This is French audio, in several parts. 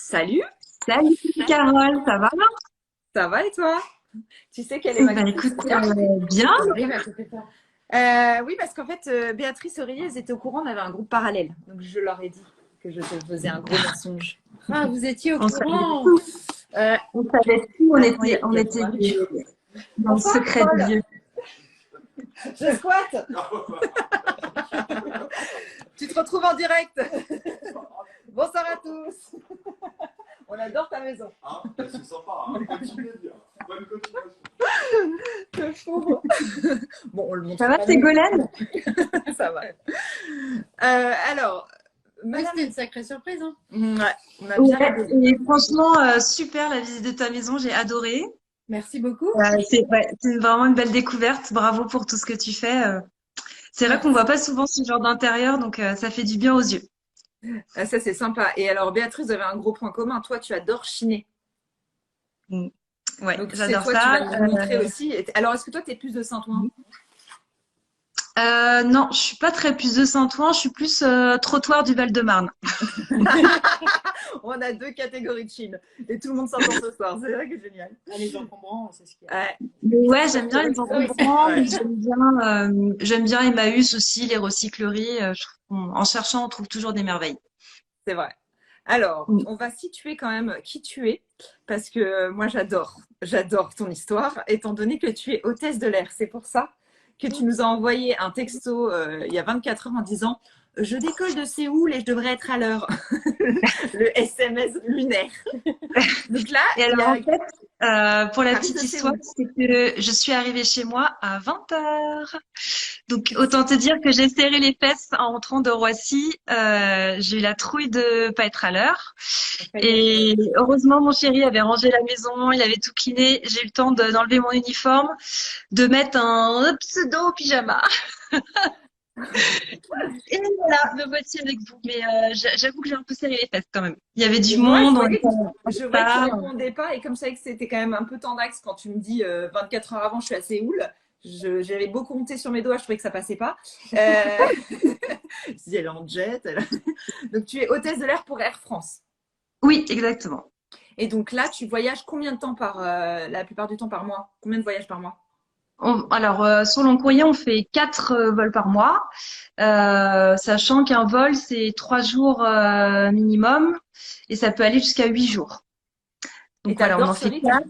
Salut, Salut Carole, ça va? ça va et toi? Tu sais quelle est ma Écoute, question? bien. Oui, parce qu'en fait, Béatrice Oreiller, elles étaient au courant, on avait un groupe parallèle. Donc, je leur ai dit que je te faisais un gros mensonge. Ah, vous étiez au On savait courant. tout, Euh, on savait tout, Attends, on il y a était ton mari. dans le Bonsoir, secret Paul. du lieu. Je squatte. Tu te retrouves en direct. Bonsoir à tous. On adore ta maison. Hein, c'est sympa, hein. Continue à dire. Bonne continuation. Le pauvre. Bon, on le montre Ça va pas, mais Ségolène? ça va. Alors, ouais, madame. c'était une sacrée surprise. Hein. Ouais, on a bien Ouais, rigolé. et franchement, super la visite de ta maison, j'ai adoré. Merci beaucoup. C'est vraiment une belle découverte, bravo pour tout ce que tu fais. C'est vrai qu'on voit pas souvent ce genre d'intérieur, donc ça fait du bien aux yeux. Ah, ça, c'est sympa. Et alors, Béatrice, vous avez un gros point commun. Toi, tu adores chiner. Mm. Ouais, Donc, tu sais, j'adore toi, tu ça. vas nous montrer aussi. Alors, est-ce que toi, tu es plus de Saint-Ouen? Non, je suis pas très plus de Saint-Ouen, je suis plus trottoir du Val-de-Marne. On a deux catégories de Chine. Et tout le monde s'entend ce soir. C'est vrai que c'est génial. Ah, les encombrants, c'est ce qu'il y a. Ouais. Mais ouais, j'aime bien les Ah oui, encombrants, Ouais, j'aime bien Emmaüs aussi, les recycleries. En cherchant, on trouve toujours des merveilles. c'est vrai. Alors, Mm. on va situer quand même qui tu es. Parce que moi, j'adore ton histoire, étant donné que tu es hôtesse de l'air. C'est pour ça que tu nous as envoyé un texto il y a 24 heures en disant je décolle de Séoul et je devrais être à l'heure. Le SMS lunaire. Donc là, Et il y alors, a en fait, pour la Paris de petite histoire, Séoul. c'est que je suis arrivée chez moi à 20 heures. Donc, autant te dire que j'ai serré les fesses en rentrant de Roissy. J'ai eu la trouille de pas être à l'heure. Et heureusement, mon chéri avait rangé la maison, il avait tout cliné. J'ai eu le temps d'enlever mon uniforme, de mettre un pseudo pyjama. Et voilà, me voici avec vous. Mais j'avoue que j'ai un peu serré les fesses quand même. Il y avait du Et moi, monde, on était en je voyais que tu retard. répondais pas. Et comme je savais que c'était quand même un peu tendax quand tu me dis 24 heures avant, je suis à Séoul. J'avais beau compter sur mes doigts, je trouvais que ça passait pas. Je dis, elle est en jet. Donc, tu es hôtesse de l'air pour Air France. Oui, exactement. Et donc là, tu voyages combien de temps la plupart du temps par mois? Combien de voyages par mois? Alors, sur long courrier, on fait 4 vols par mois, sachant qu'un vol, c'est 3 jours minimum et ça peut aller jusqu'à 8 jours. Et Donc voilà, on t'adores en ce fait rythme? 4.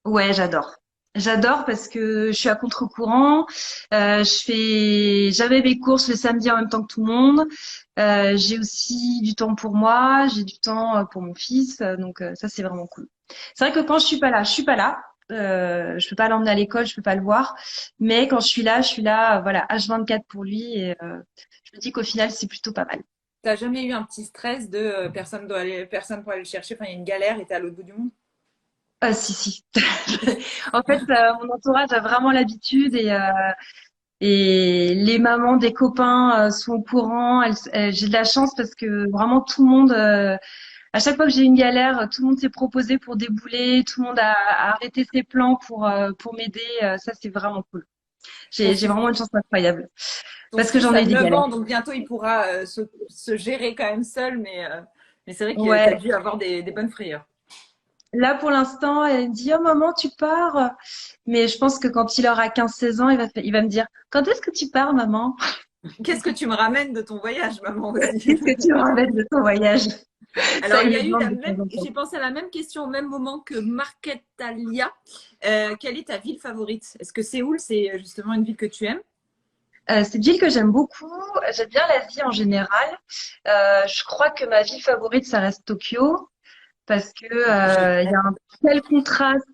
Ouais, j'adore. J'adore parce que je suis à contre-courant. Je fais jamais mes courses le samedi en même temps que tout le monde. J'ai aussi du temps pour moi, j'ai du temps pour mon fils. Donc ça, c'est vraiment cool. C'est vrai que quand je suis pas là, je suis pas là. Je peux pas l'emmener à l'école, je peux pas le voir. Mais quand je suis là, voilà, H24 pour lui. Et je me dis qu'au final, c'est plutôt pas mal. T'as jamais eu un petit stress de personne pour aller le chercher, enfin il y a une galère et t'es à l'autre bout du monde? Ah si, si. En fait, mon entourage a vraiment l'habitude et les mamans des copains sont au courant. J'ai de la chance parce que vraiment tout le monde, à chaque fois que j'ai une galère, tout le monde s'est proposé pour débouler, tout le monde a arrêté ses plans pour m'aider. Ça, c'est vraiment cool. Ton J'ai fils, vraiment une chance incroyable ton parce que fils j'en a ai eu des 9 galères. ans, donc bientôt il pourra se gérer quand même seul, mais c'est vrai que tu as Ouais. dû avoir des bonnes frayeurs. Là, pour l'instant, elle me dit, oh maman, tu pars. Mais je pense que quand il aura 15 16 ans, il va me dire, quand est-ce que tu pars, maman? Qu'est-ce que tu me ramènes de ton voyage, maman aussi? Qu'est-ce que tu me ramènes de ton voyage? Ça, Alors, il il y me a eu demande la de même, temps en temps. j'ai pensé à la même question au même moment que Marquetalia. Quelle est ta ville favorite? Est-ce que Séoul, c'est justement une ville que tu aimes? C'est une ville que j'aime beaucoup. J'aime bien l'Asie en général. Je crois que ma ville favorite, ça reste Tokyo parce que il y a un tel contraste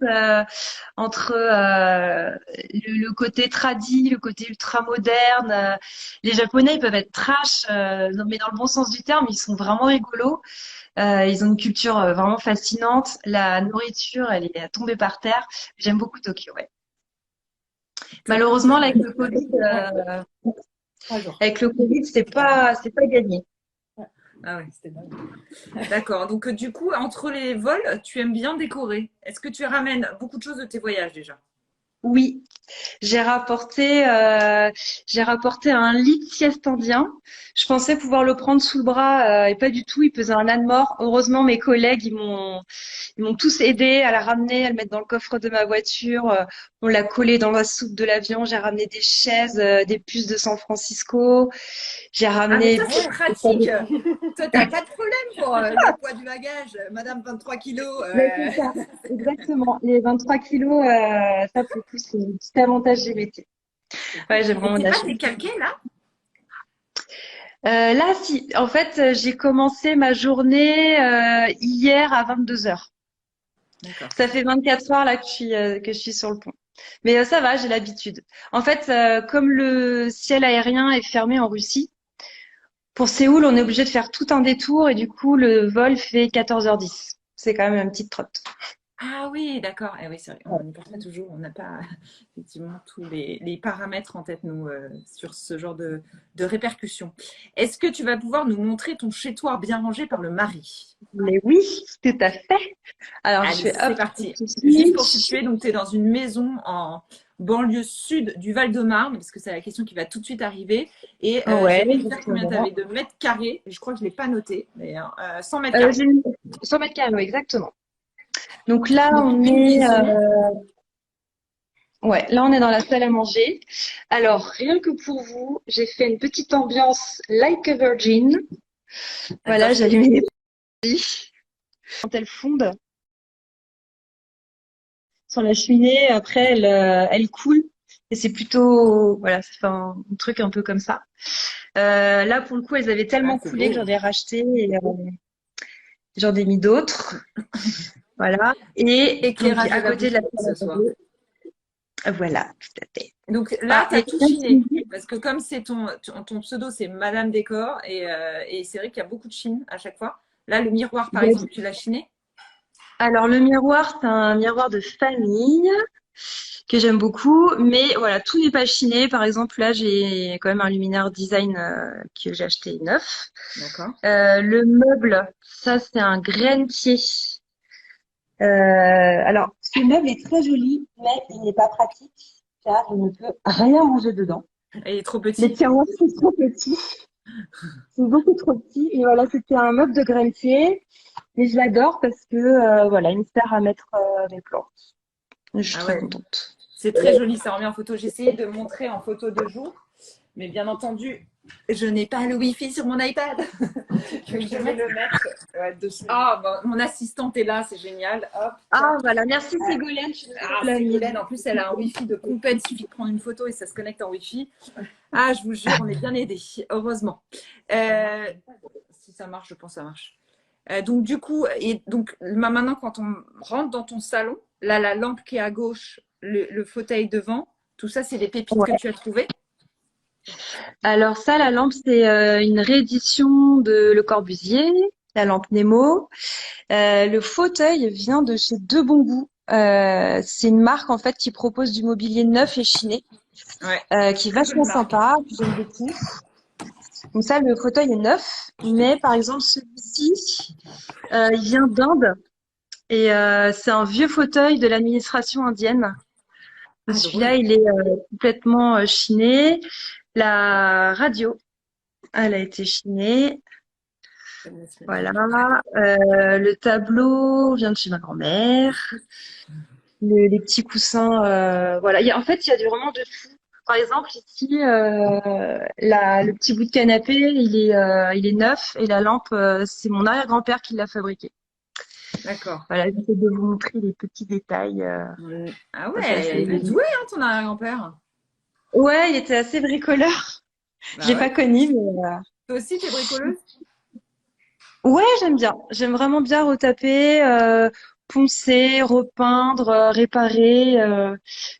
entre le côté tradi, le côté ultra moderne. Les Japonais, ils peuvent être trash, mais dans le bon sens du terme, ils sont vraiment rigolos. Ils ont une culture vraiment fascinante. La nourriture, elle est à tomber par terre. J'aime beaucoup Tokyo, ouais. Malheureusement, là, Trois jours. avec le Covid, c'est pas gagné. Ah ouais, c'était dingue. D'accord. Donc, du coup, entre les vols, tu aimes bien décorer. Est-ce que tu ramènes beaucoup de choses de tes voyages déjà? Oui, J'ai rapporté un lit de sieste indien. Je pensais pouvoir le prendre sous le bras et pas du tout. Il pesait un âne mort. Heureusement, mes collègues, ils m'ont tous aidé à la ramener, à le mettre dans le coffre de ma voiture. On l'a collé dans la soupe de l'avion. J'ai ramené des chaises, des puces de San Francisco. J'ai Ah, mais ramené ça, c'est pratique. Toi, t'as pas de problème pour le poids du bagage. Madame 23 kilos. Mais c'est ça, exactement. Les 23 kilos, ça pour le coup, c'est un petit avantage du métier. Ouais, j'ai Et vraiment de t'es la pas chance. décalqué, là? Là, si, en fait, j'ai commencé ma journée hier à 22 heures. D'accord. Ça fait 24 heures là que je suis sur le pont. Mais ça va, j'ai l'habitude. En fait, comme le ciel aérien est fermé en Russie, pour Séoul, on est obligé de faire tout un détour et du coup, le vol fait 14h10. C'est quand même une petite trotte. Ah oui, d'accord. Eh oui, c'est vrai, on n'y pense pas toujours. On n'a pas effectivement tous les paramètres en tête, nous, sur ce genre de répercussions. Est-ce que tu vas pouvoir nous montrer ton chez-toi bien rangé par le mari? Mais oui, tout à fait. Alors, je Allez, fais c'est hop, parti. Juste pour switch. situer, donc tu es dans une maison en banlieue sud du Val-de-Marne, parce que c'est la question qui va tout de suite arriver. Et Ouais, j'aimerais dire combien tu avais exactement. de mètres carrés. Je crois que je ne l'ai pas noté, d'ailleurs. 100 mètres carrés. J'ai mis 100 mètres carrés, ouais, exactement. Donc là, Donc, on une est, maison. ouais, là, on est dans la salle à manger. Alors, rien que pour vous, j'ai fait une petite ambiance like a virgin. Attends, Voilà, j'ai allumé les bougies. Quand elles fondent sur la cheminée, après, elles coulent. Et c'est plutôt, voilà, ça fait un truc un peu comme ça. Là, pour le coup, elles avaient ah, tellement c'est coulé que beau. j'en ai racheté et j'en ai mis d'autres. Voilà. Et donc, Éclairage de à la côté de la bougie salle ce à soir. manger. Voilà, tout à fait. Donc là, Ah, tu as et tout comme tu chiné. dis, Parce que comme c'est ton pseudo, c'est Madame Décor. Et c'est vrai qu'il y a beaucoup de chine à chaque fois. Là, le miroir, par exemple, tu l'as chiné? alors le miroir, c'est un miroir de famille que j'aime beaucoup, mais voilà, tout n'est pas chiné. Par exemple, là, j'ai quand même un luminaire design que j'ai acheté neuf. D'accord. Le meuble, ça, c'est un graine-pied. Alors, ce meuble est très joli, mais il n'est pas pratique car je ne peux rien manger dedans. Et il est trop Les petit. tiroirs sont trop petits, sont beaucoup trop petits. Et voilà, c'était un meuble de graine-pied. Et je l'adore parce que voilà, il me sert à mettre mes plantes. Je suis Ah très ouais, contente. c'est très joli, ça remet en photo. J'ai essayé de montrer en photo de jour, mais bien entendu, je n'ai pas le Wi-Fi sur mon iPad. Je vais le mettre dessus. Ah, bah, mon assistante est là, c'est génial. Hop, Ah tac. voilà, merci Ségolène, tu Ah, nous l'as mis. Ségolène, en plus, elle a un Wi-Fi de compète. Il suffit de prendre une photo et ça se connecte en Wi-Fi. Ah, je vous jure, on est bien aidés, heureusement. Si ça marche, je pense que ça marche. Donc, du coup, et donc, maintenant, quand on rentre dans ton salon, là, la lampe qui est à gauche, le fauteuil devant, tout ça, c'est des pépites que Ouais. tu as trouvées. Alors ça, la lampe, c'est une réédition de Le Corbusier, la lampe Nemo. Le fauteuil vient de chez De Bon Goût. C'est une marque en fait qui propose du mobilier neuf et chiné, Ouais, qui est très jolie vachement marque. sympa, que j'aime beaucoup. Donc ça, le fauteuil est neuf, mais par exemple celui-ci, il vient d'Inde et c'est un vieux fauteuil de l'administration indienne. Et Ah, celui-là, drôle. il est complètement chiné. La radio, elle a été chinée. Voilà. Le tableau vient de chez ma grand-mère. Les petits coussins, voilà. En fait, il y a vraiment de tout. Par exemple, ici, le petit bout de canapé, il est neuf et la lampe, c'est mon arrière-grand-père qui l'a fabriqué. D'accord. Voilà, j'essaie de vous montrer les petits détails. Ah Ça, c'est ouais, il est assez... doué, hein, ton arrière-grand-père. Ouais, il était assez bricoleur. Je Bah l'ai ouais. pas connu, mais Toi aussi, t'es bricoleuse? ouais, j'aime bien. J'aime vraiment bien retaper, poncer, repeindre, réparer.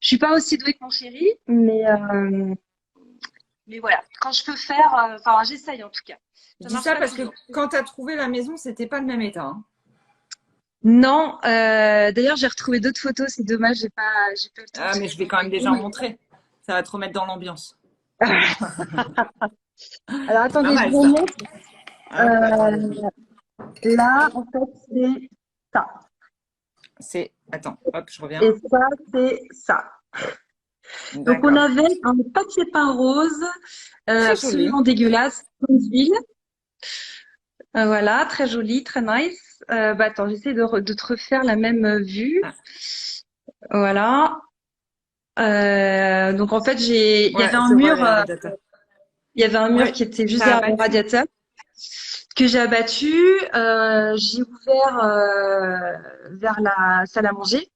Je suis pas aussi douée que mon chéri, mais voilà. Quand je peux faire, enfin, j'essaye en tout cas. Je Ça dis marche ça pas parce que toujours. quand tu as trouvé la maison, c'était pas le même état, hein. Non, d'ailleurs, j'ai retrouvé d'autres photos. C'est dommage, j'ai pas eu le temps de Ah, te mais les je vais quand même déjà en envoyer. montrer. Ça va te remettre dans l'ambiance. Alors, C'est pas attendez, je mal vous ça. montre. Hop, attendez. Euh, Là, en fait, c'est ça. Attends, hop, je reviens. Et ça, c'est ça. Donc, on D'accord. avait un papier peint rose, Très joli. absolument dégueulasse, d'huile. Voilà, très joli, très nice. Attends, j'essaie de te refaire la même vue. Ah, Voilà. Donc, en fait, il y avait ouais, un je vois mur, les radiateurs. il y avait un mur Ouais, qui était juste t'as derrière le abattu. radiateur que j'ai abattu. J'ai ouvert vers la salle à manger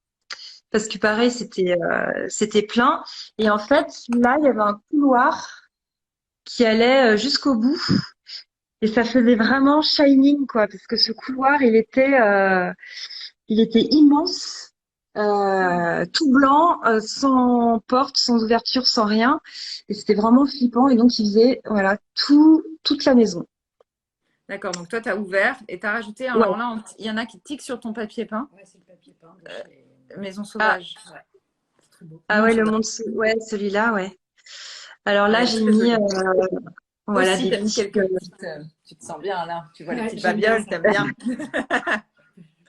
parce que pareil, c'était plein. Et en fait, là, il y avait un couloir qui allait jusqu'au bout. Et ça faisait vraiment shining, quoi, parce que ce couloir, il était immense, tout blanc, sans porte, sans ouverture, sans rien. Et c'était vraiment flippant. Et donc, il faisait, voilà, toute la maison. D'accord, donc toi, tu as ouvert et tu as rajouté. Ouais. Alors là, il y en a qui tiquent sur ton papier peint. Ouais, c'est le papier peint de Euh, chez. Maison Ah, sauvage. Ouais, c'est très beau. ah Monde ouais, le sauvage. monde, ouais, celui-là, ouais. Alors là, Ouais, j'ai très mis, joli. Toi voilà, aussi, des tu as mis petits, quelques petites. Tu te sens bien là. Tu vois les Ouais, petites j'aime bien babioles, ça. t'aimes bien.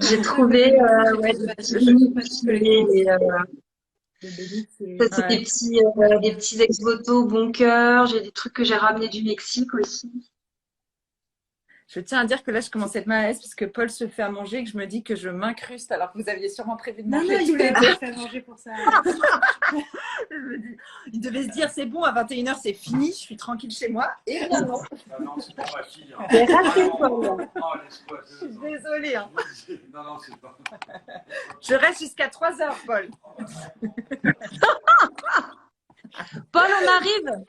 j'ai Ouais, moi trouvé, j'aime beaucoup, j'ai ouais, fait des petits une bénis. petite collection Et, aussi. Le Bénix, ça, c'est. c'est Ouais. des petits ex-voto, bon cœur. J'ai des trucs que j'ai ramenés du Mexique aussi. Je tiens à dire que là, je commence à être mal à l'aise parce que Paul se fait à manger et que je me dis que je m'incruste alors que vous aviez sûrement prévu de Non, non, manger tous les deux. il fait à manger pour ça. Je me dis, il devait se dire c'est bon, à 21h c'est fini, je suis tranquille chez moi. Et bien non, Ah non, c'est pas ma fille. Hein. J'ai Ah raté, non, Paul. non, non, elle est je squatteuse, suis hein. désolée. Hein. Non, non, c'est pas. Je reste jusqu'à 3h, Paul. Paul, on arrive.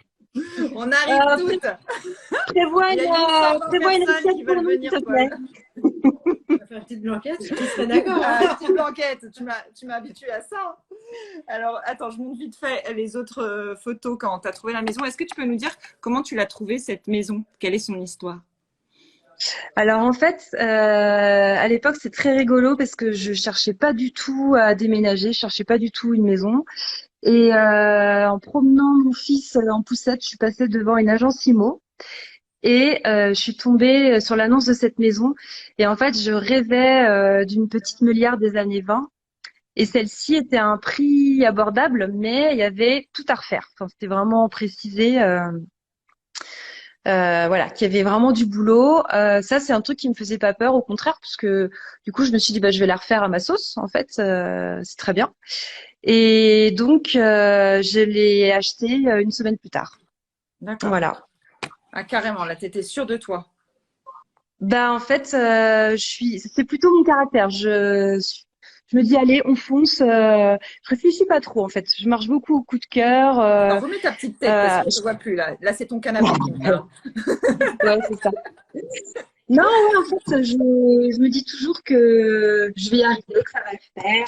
On arrive Euh, toutes. prévois Il y a 1120 prévois une personnes assiette qui pour veulent nous, s'il venir, te Paul. plaît. On va faire une petite blanquette, qui serait d'accord. Ah, Hein. petite blanquette, tu m'as habitué à ça. Hein. Alors, attends, je montre vite fait les autres photos quand tu as trouvé la maison. Est-ce que tu peux nous dire comment tu l'as trouvée, cette maison? Quelle est son histoire? Alors en fait, à l'époque, c'est très rigolo parce que je cherchais pas du tout à déménager, je cherchais pas du tout une maison. Et en promenant mon fils en poussette, je suis passée devant une agence IMO et je suis tombée sur l'annonce de cette maison. Et en fait, je rêvais d'une petite meulière des années 20. Et celle-ci était à un prix abordable, mais il y avait tout à refaire. Enfin, c'était vraiment précisé. Voilà, qu'il y avait vraiment du boulot. Ça, c'est un truc qui me faisait pas peur, au contraire, parce que du coup, je me suis dit, bah, je vais la refaire à ma sauce. En fait, c'est très bien. Et donc, je l'ai acheté une semaine plus tard. D'accord. Voilà. Ah, carrément, là, tu étais sûre de toi. Bah, en fait, c'est plutôt mon caractère. Je me dis, allez, on fonce. Je réfléchis pas trop, en fait. Je marche beaucoup au coup de cœur. Attends, remets ta petite tête parce que je ne vois plus là. Là, c'est ton canapé qui me parle. Ouais, c'est ça. Non, ouais, en fait, je me dis toujours que je vais y arriver, que ça va le faire,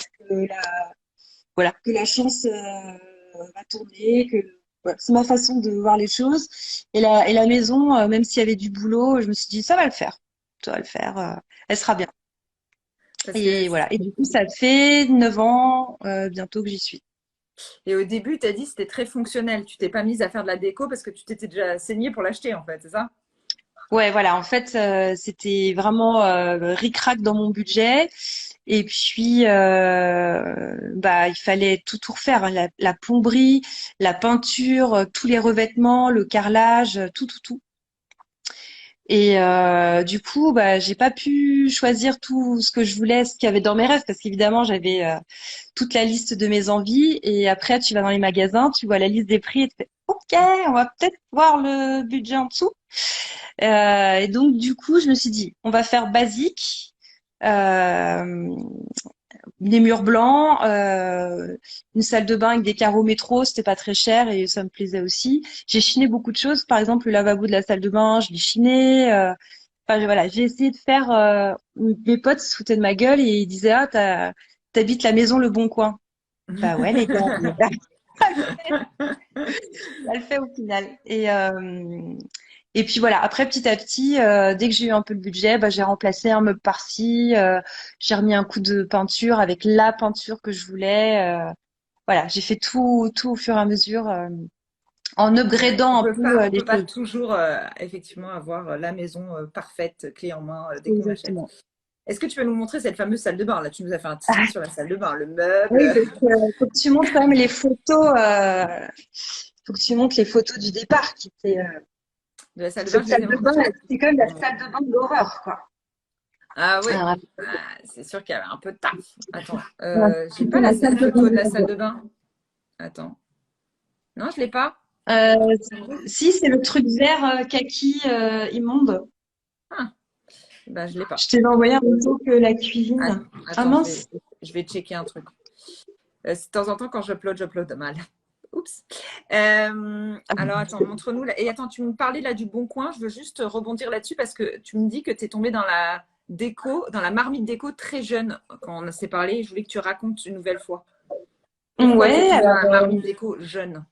voilà, que la chance va tourner, que voilà, c'est ma façon de voir les choses. Et la maison, même s'il y avait du boulot, je me suis dit, ça va le faire. Ça va le faire, elle sera bien. Parce que, Et voilà. Et du coup, ça fait 9 ans bientôt que j'y suis. et au début, tu as dit que c'était très fonctionnel. Tu t'es pas mise à faire de la déco parce que tu t'étais déjà saignée pour l'acheter, en fait, c'est ça? Ouais, voilà. En fait, c'était vraiment ric-rac dans mon budget. Et puis, il fallait tout refaire, hein. La plomberie, la peinture, tous les revêtements, le carrelage, tout. Et du coup, j'ai pas pu choisir tout ce que je voulais, ce qu'il y avait dans mes rêves, parce qu'évidemment, j'avais toute la liste de mes envies. Et après, tu vas dans les magasins, tu vois la liste des prix et tu fais, OK, on va peut-être voir le budget en dessous. Et donc, du coup, je me suis dit, on va faire basique. Euh, des murs blancs, une salle de bain avec des carreaux métro, c'était pas très cher et ça me plaisait aussi. J'ai chiné beaucoup de choses, par exemple le lavabo de la salle de bain, je l'ai chiné. Enfin voilà, j'ai essayé de faire. Mes potes se foutaient de ma gueule et ils disaient ah t'habites la maison Le Bon Coin. Bah ouais les gars, ça le fait au final. Et puis voilà, après petit à petit, dès que j'ai eu un peu de budget, j'ai remplacé un meuble par-ci, j'ai remis un coup de peinture avec la peinture que je voulais. Voilà, j'ai fait tout au fur et à mesure, en Ouais, upgradant un peu on les peut pas choses. toujours effectivement avoir la maison parfaite, clé en main dès qu'on achète. Exactement. Est-ce que tu peux nous montrer cette fameuse salle de bain? Là, tu nous as fait un teasing sur la salle de bain, le Oui, meuble. faut que tu montres quand même les photos. Faut que tu montres les photos du départ qui étaient. De la salle de bain, Cette je les salle ai de bain, montrées. c'est quand même la salle de bain de l'horreur, quoi. Ah oui, Alors, c'est sûr qu'il y avait un peu de taf. Attends, j'ai c'était pas la la salle de photo bain de la de salle l'horreur. de bain. Attends. Non, je l'ai pas. Euh, Si, c'est le truc vert kaki immonde. Ah, bah, je l'ai pas. Je t'ai envoyé en même temps que la Ah, cuisine. Ah attends, mince. je vais checker un truc. De temps en temps, quand j'upload mal. Oups. Alors, attends, montre-nous. Et attends, tu me parlais là du Bon Coin. Je veux juste rebondir là-dessus parce que tu me dis que tu es tombée dans la déco, dans la marmite déco très jeune quand on s'est parlé. Je voulais que tu racontes une nouvelle fois. Pourquoi tu es Ouais, tombée dans alors la marmite déco jeune?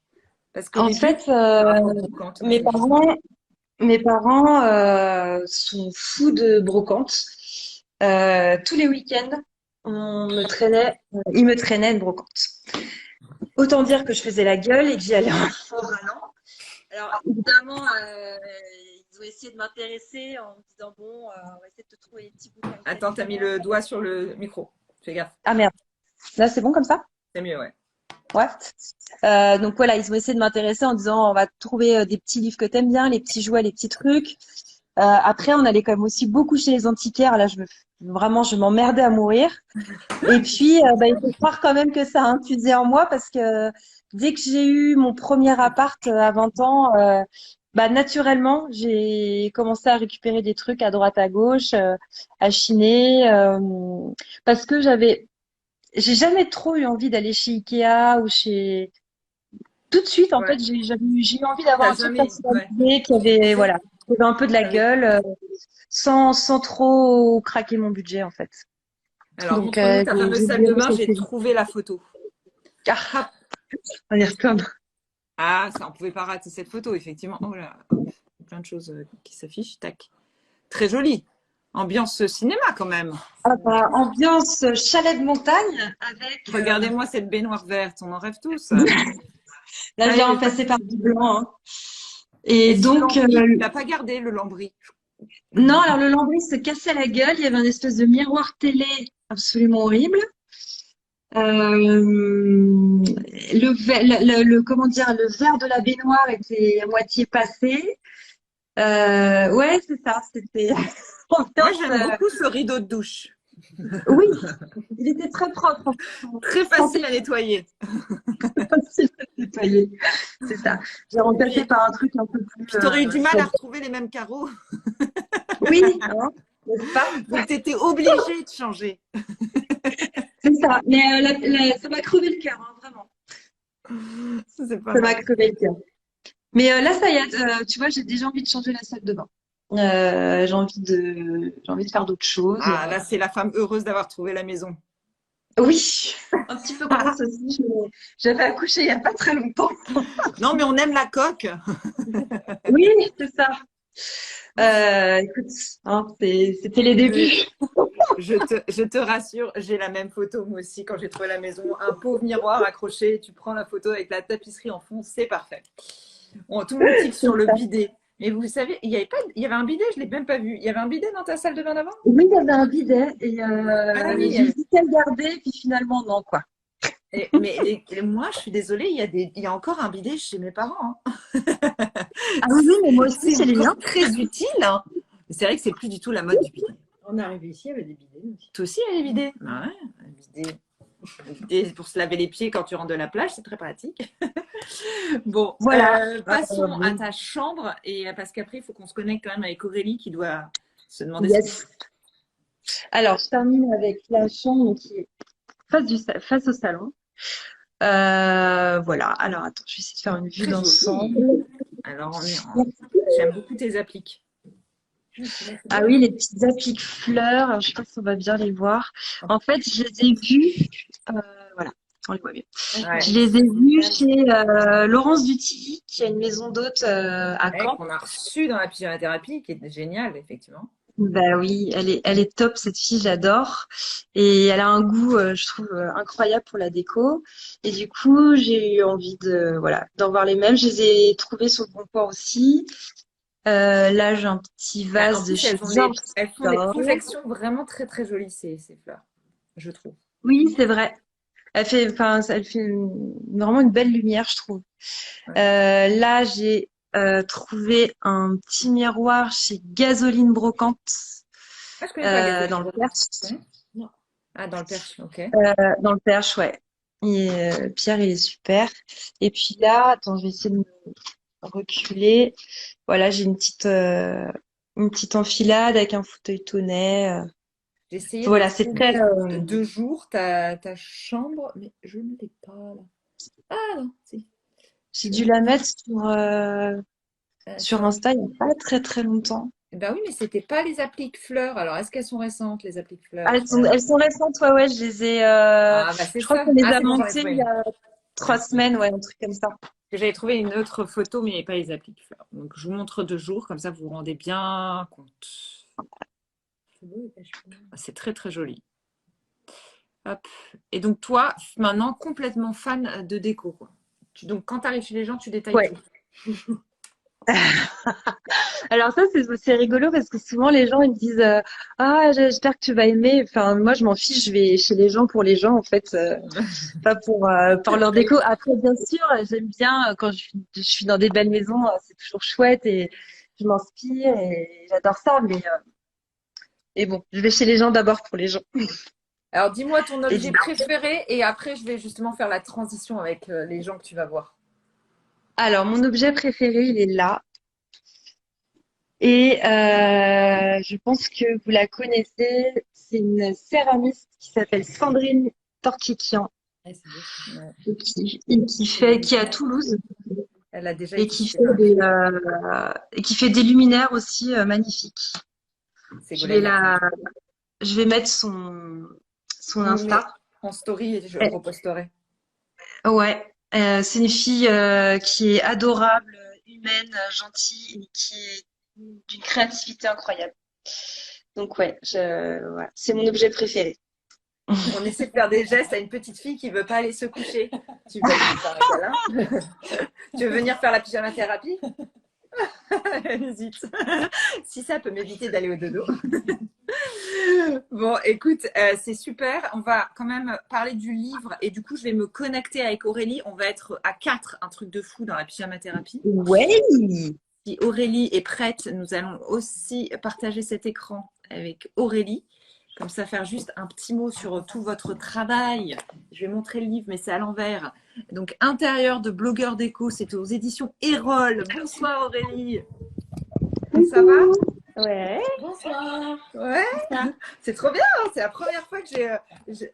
Parce qu'au en début, fait, par rapport au brocante, mes mais juste. parents, mes parents sont fous de brocante. Tous les week-ends, ils me traînaient de brocante. Autant dire que je faisais la gueule et que j'y allais en râlant. Alors évidemment, ils ont essayé de m'intéresser en me disant bon, on va essayer de te trouver des petits bouquins de Attends, t'as mis qualité. le doigt sur le micro. Fais gaffe. Ah merde, là c'est bon comme ça? C'est mieux, ouais. Ouais. Donc voilà, ils ont essayé de m'intéresser en disant on va te trouver des petits livres que t'aimes bien, les petits jouets, les petits trucs. Après, on allait quand même aussi beaucoup chez les antiquaires. Là, vraiment, je m'emmerdais à mourir. Et puis, il faut croire quand même que ça a infusé en moi parce que dès que j'ai eu mon premier appart à 20 ans, naturellement, j'ai commencé à récupérer des trucs à droite, à gauche, à chiner, parce que j'ai jamais trop eu envie d'aller chez Ikea ou chez. Tout de suite, en Ouais. fait, j'ai eu envie d'avoir T'as un truc jamais. Ouais. personnalisé qui avait, voilà, qui avait un peu de la T'avais- gueule, sans trop craquer mon budget, en fait. Alors, Donc, montre-nous ta fameuse j'ai salle de viré bain. chez J'ai trouvé la photo. Ah, Hop. on y retourne. Ah, ça, on pouvait pas rater cette photo, effectivement. Oh là, hop. Plein de choses qui s'affichent. Tac. Très jolie. Ambiance cinéma, quand même. Ah, ambiance chalet de montagne avec. Regardez-moi cette baignoire verte. On en rêve tous. Là, je Ah, viens mais remplacer par du blanc, hein. Et est-ce le donc, lambris? Tu l'as pas gardé, le lambris? non, alors le lambris se cassait la gueule. Il y avait un espèce de miroir télé absolument horrible. Comment dire, le verre de la baignoire était à moitié passé. Ouais, c'est ça. C'était Moi, ambiance. j'aime beaucoup ce rideau de douche. Oui, il était très propre. Très facile à nettoyer. Facile à nettoyer. C'est ça. J'ai remplacé Puis, par un truc un peu plus. puis tu aurais eu du mal à retrouver les mêmes carreaux. Oui, hein, n'est-ce pas? Donc, tu étais obligée de changer. C'est ça. Mais ça m'a crevé le cœur, hein, vraiment. C'est pas Ça m'a mal. crevé le cœur. Mais là, ça y est, tu vois, j'ai déjà envie de changer la salle de bain. J'ai envie de faire d'autres choses. Ah, là, c'est la femme heureuse d'avoir trouvé la maison. Oui, un petit peu grosse aussi. J'avais accouché il n'y a pas très longtemps. Non, mais on aime la coque. Oui, c'est ça. Écoute, hein, c'était les débuts. Je te rassure, j'ai la même photo moi aussi quand j'ai trouvé la maison. Un pauvre miroir accroché, tu prends la photo avec la tapisserie en fond, c'est parfait. Bon, tout le monde tique sur le bidet. Mais vous savez, il y avait un bidet, je ne l'ai même pas vu. Il y avait un bidet dans ta salle de bain d'avant? Oui, il y avait un bidet et Ah oui, j'ai hésité à le garder, puis finalement, non, quoi. moi, je suis désolée, il y a encore un bidet chez mes parents. Hein. Ah oui, mais moi aussi, c'est les encore miens. très utile. Hein. Mais c'est vrai que c'est plus du tout la mode du bidet. On est arrivé ici, il y avait des bidets aussi. Toi aussi, il y a des bidets. Ah ouais, un bidet pour se laver les pieds quand tu rentres de la plage, c'est très pratique. Bon, Voilà. passons à ta chambre et parce qu'après, il faut qu'on se connecte quand même avec Aurélie qui doit se demander ce Yes. Alors, je termine avec la chambre qui est face au salon. Voilà. Alors, attends, je vais essayer de faire une vue Très d'ensemble. joli. Alors, j'aime beaucoup tes appliques. Ah oui, les petites appliques fleurs. Alors, je sais pas si on va bien les voir. En fait, je les ai vues. Voilà, on les voit bien. Ouais. Je les ai vues chez Laurence Dutilly, qui a une maison d'hôtes à Caen. Qu'on a reçu dans la pyjama-thérapie, qui est géniale, effectivement. Bah oui, elle est top cette fille, j'adore. Et elle a un goût, je trouve, incroyable pour la déco. Et du coup, j'ai eu envie d'en voir les mêmes. Je les ai trouvées sur le Bon Coin aussi. Là, j'ai un petit Bah, en vase de plus, chez Georges elles font des Store. projections vraiment très très jolies, ces fleurs, je trouve. Oui, c'est vrai. Elle fait vraiment une belle lumière, je trouve. Ouais. Là, j'ai trouvé un petit miroir chez Gasoline Brocante Ah, je connais pas dans Gasoline le Breton. Tu Perche. connais? Non. Ah, dans le Perche, ok. Dans le Perche, ouais. Pierre, il est super. Et puis là, attends, je vais essayer de me reculer. Voilà, j'ai une petite enfilade avec un fauteuil tonnet. J'ai essayé de Voilà, c'est très. trouver de jour ta chambre, mais je ne l'ai pas là. Ah non, si. J'ai Je... dû la mettre sur sur... Insta il n'y a pas très très longtemps. Ben oui, mais c'était pas les appliques fleurs. Alors, est-ce qu'elles sont récentes, les appliques Ah, fleurs? elles sont récentes, ouais, ouais, je les ai. Ah, bah c'est Je crois ça. qu'on les Ah, a c'est bon, j'en ai montées trouvé il y une. a J'en ai 3 semaines, ouais, un truc comme ça. J'avais trouvé une autre photo, mais pas les appliques fleurs. Donc, je vous montre de jour, comme ça, vous vous rendez bien compte. C'est beau, les taches fleurs. C'est très, très joli. Hop. Et donc, toi, maintenant, complètement fan de déco, quoi. Donc, quand tu arrives chez les gens, tu détailles Ouais. tout. Alors ça, c'est rigolo parce que souvent les gens ils me disent ah j'espère que tu vas aimer. Enfin moi je m'en fiche, je vais chez les gens pour les gens en fait, pas pour leur déco. Après bien sûr j'aime bien quand je suis dans des belles maisons, c'est toujours chouette et je m'inspire et j'adore ça. Et bon, je vais chez les gens d'abord pour les gens. Alors, dis-moi ton objet Évidemment. préféré et après, je vais justement faire la transition avec les gens que tu vas voir. Alors mon objet préféré il est là. Et je pense que vous la connaissez. C'est une céramiste qui s'appelle Sandrine Torchikian Ouais, c'est beau. Ouais. qui est à Toulouse Elle a déjà et été citée dans la qui fait des luminaires aussi magnifiques. Je vais Ségolène Lafont. la, je vais mettre son Tu me mets Insta. en story et je Eh, reposterai. ouais, c'est une fille qui est adorable, humaine, gentille et qui est d'une créativité incroyable. Donc ouais, c'est mon objet préféré. On essaie de faire des gestes à une petite fille qui veut pas aller se coucher. Tu veux lui faire un câlin? Tu veux venir faire la pyjama thérapie? Elle hésite. Si ça peut m'éviter d'aller au dodo. Bon, écoute, c'est super. On va quand même parler du livre et du coup, je vais me connecter avec Aurélie. On va être à 4, un truc de fou dans la pyjama thérapie. Ouais. Si Aurélie est prête, nous allons aussi partager cet écran avec Aurélie. Comme ça, faire juste un petit mot sur tout votre travail. Je vais montrer le livre, mais c'est à l'envers. Donc, Intérieur de blogueur déco, c'est aux éditions Erol. Bonsoir Aurélie. Ça va? Ouais. Bonsoir. Ouais. C'est trop bien. C'est la première fois que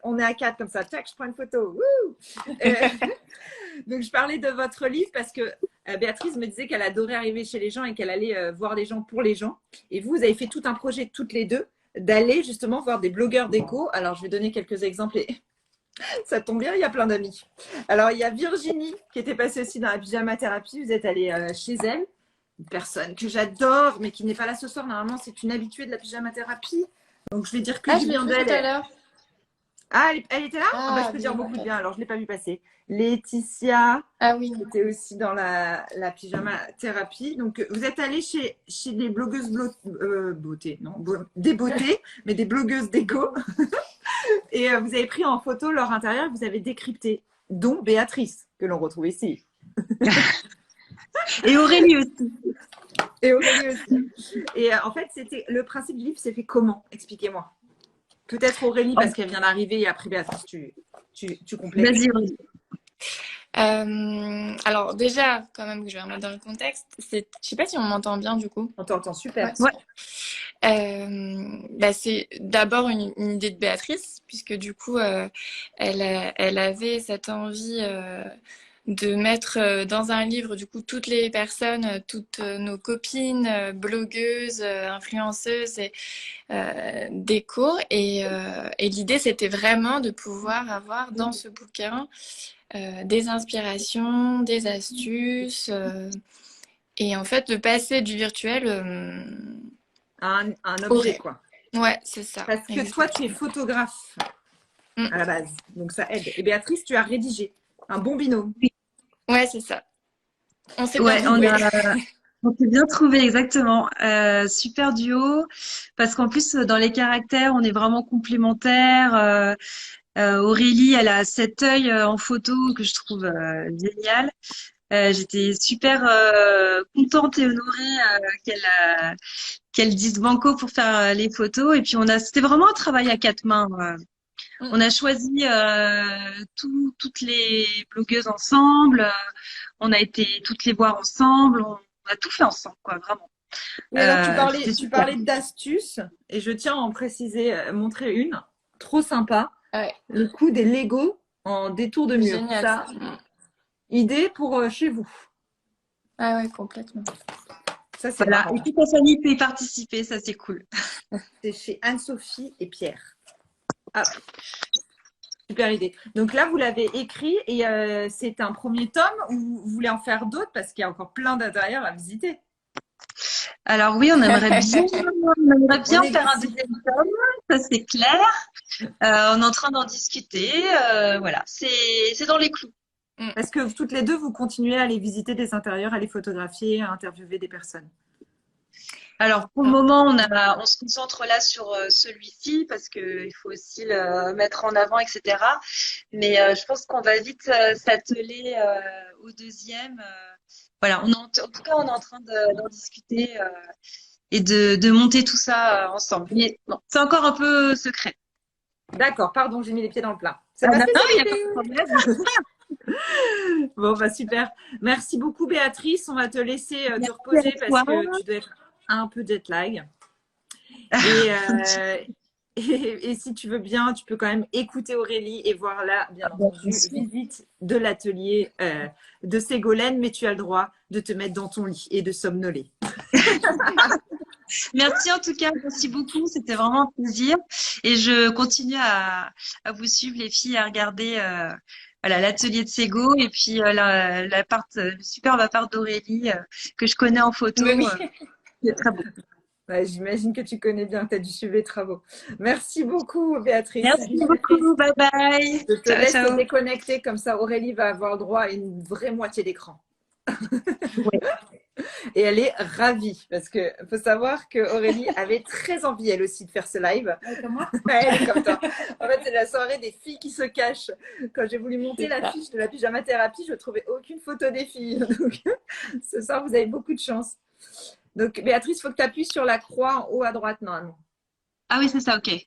on est à 4 comme ça. Tac, je prends une photo. Wouh. Donc, je parlais de votre livre parce que Béatrice me disait qu'elle adorait arriver chez les gens et qu'elle allait voir les gens pour les gens. Et vous avez fait tout un projet toutes les deux d'aller justement voir des blogueurs déco. Alors, je vais donner quelques exemples et ça tombe bien, il y a plein d'amis. Alors, il y a Virginie qui était passée aussi dans la pyjama thérapie. Vous êtes allé chez elle. Une personne que j'adore, mais qui n'est pas là ce soir. Normalement, c'est une habituée de la pyjama thérapie. Donc, je vais dire que Ah, du je l'ai bien vue tout d'elle. à l'heure. Ah, elle était là? Ah, bah, je Ah peux oui, dire beaucoup de ok. bien. Alors, je ne l'ai pas vu passer. Laetitia, Ah oui. qui était aussi dans la pyjama thérapie. Donc, vous êtes allé chez des blogueuses beauté, non, des beautés, mais des blogueuses déco. Et vous avez pris en photo leur intérieur et vous avez décrypté, dont Béatrice, que l'on retrouve ici. Et Aurélie aussi. Et Aurélie aussi. Et en fait, c'était le principe du livre, c'est fait comment? Expliquez-moi. Peut-être Aurélie, parce qu'elle vient d'arriver, et après Béatrice, tu complètes. Vas-y, Aurélie. Alors déjà, quand même, que je vais remettre dans le contexte, je sais pas si on m'entend bien du coup. On t'entend super. Ouais. C'est d'abord une idée de Béatrice, puisque du coup, elle avait cette envie de mettre dans un livre du coup toutes les personnes, toutes nos copines, blogueuses, influenceuses et déco. Et l'idée, c'était vraiment de pouvoir avoir dans ce bouquin des inspirations, des astuces, et en fait de passer du virtuel Un objet, quoi. Ouais, c'est ça. Parce que toi, tu es photographe à la base. Donc, ça aide. Et Béatrice, tu as rédigé. Un bon binôme. Ouais, c'est ça. On s'est Ouais, bien trouvé. On s'est bien trouvé, exactement. Super duo, parce qu'en plus, dans les caractères, on est vraiment complémentaires. Aurélie, elle a cet œil en photo que je trouve génial. J'étais super contente et honorée qu'elle dise banco pour faire les photos. Et puis c'était vraiment un travail à quatre mains. On Mm. a choisi toutes les blogueuses ensemble. On a été toutes les voir ensemble. On a tout fait ensemble, quoi, vraiment. Mais alors, C'était tu super. parlais d'astuces, et je tiens à en préciser, montrer une, trop sympa, Ouais, le coup des Lego en détour de mur. génial Ça, ça. Mm. idée pour chez vous. Ah ouais, complètement. Ça, c'est Voilà. marrant. Et toute la famille peut y participer, ça c'est cool. C'est chez Anne-Sophie et Pierre. Hop, super idée. Donc là, vous l'avez écrit et c'est un premier tome ou vous voulez en faire d'autres parce qu'il y a encore plein d'intérieurs à visiter. Alors oui, on aimerait On bien faire un négocie. deuxième tome, ça c'est clair. On est en train d'en discuter. Voilà, c'est dans les clous. Est-ce que toutes les deux, vous continuez à aller visiter des intérieurs, à les photographier, à interviewer des personnes? Alors pour le moment, on se concentre là sur celui-ci parce que il faut aussi le mettre en avant, etc. Mais je pense qu'on va vite s'atteler au deuxième. Voilà, en tout cas, on est en train d'en discuter et de monter tout ça ensemble. Mais bon, c'est encore un peu secret. D'accord, pardon, j'ai mis les pieds dans le plat. C'est Ah, ma non, non, il n'y a spécialité. pas de problème. Bon, bah super. Merci beaucoup, Béatrice. On va te laisser te Merci reposer à parce toi. que tu dois être un peu jet lag. Et, et si tu veux bien, tu peux quand même écouter Aurélie et voir là, bien Bien entendu, sûr. visite de l'atelier de Ségolène, mais tu as le droit de te mettre dans ton lit et de somnoler. Merci en tout cas, merci beaucoup. C'était vraiment un plaisir. Et je continue à vous suivre, les filles, à regarder voilà, l'atelier de Sego et puis le superbe appart d'Aurélie que je connais en Mais photo. oui. C'est très beau. Ouais, j'imagine que tu connais bien, tu as dû suivre les travaux. Merci beaucoup, Béatrice. Merci beaucoup. Bye bye. Je te Ciao, laisse te ciao. déconnecter, comme ça Aurélie va avoir droit à une vraie moitié d'écran. Ouais. Et elle est ravie parce que faut savoir que Aurélie avait très envie elle aussi de faire ce live. Comme moi. Ouais, elle est comme toi. En fait, c'est la soirée des filles qui se cachent. Quand j'ai voulu monter C'est la ça. fiche de la pyjama thérapie, je ne trouvais aucune photo des filles. Donc, ce soir, vous avez beaucoup de chance. Donc, Béatrice, il faut que tu appuies sur la croix en haut à droite, normalement. Ah oui, c'est ça, ok.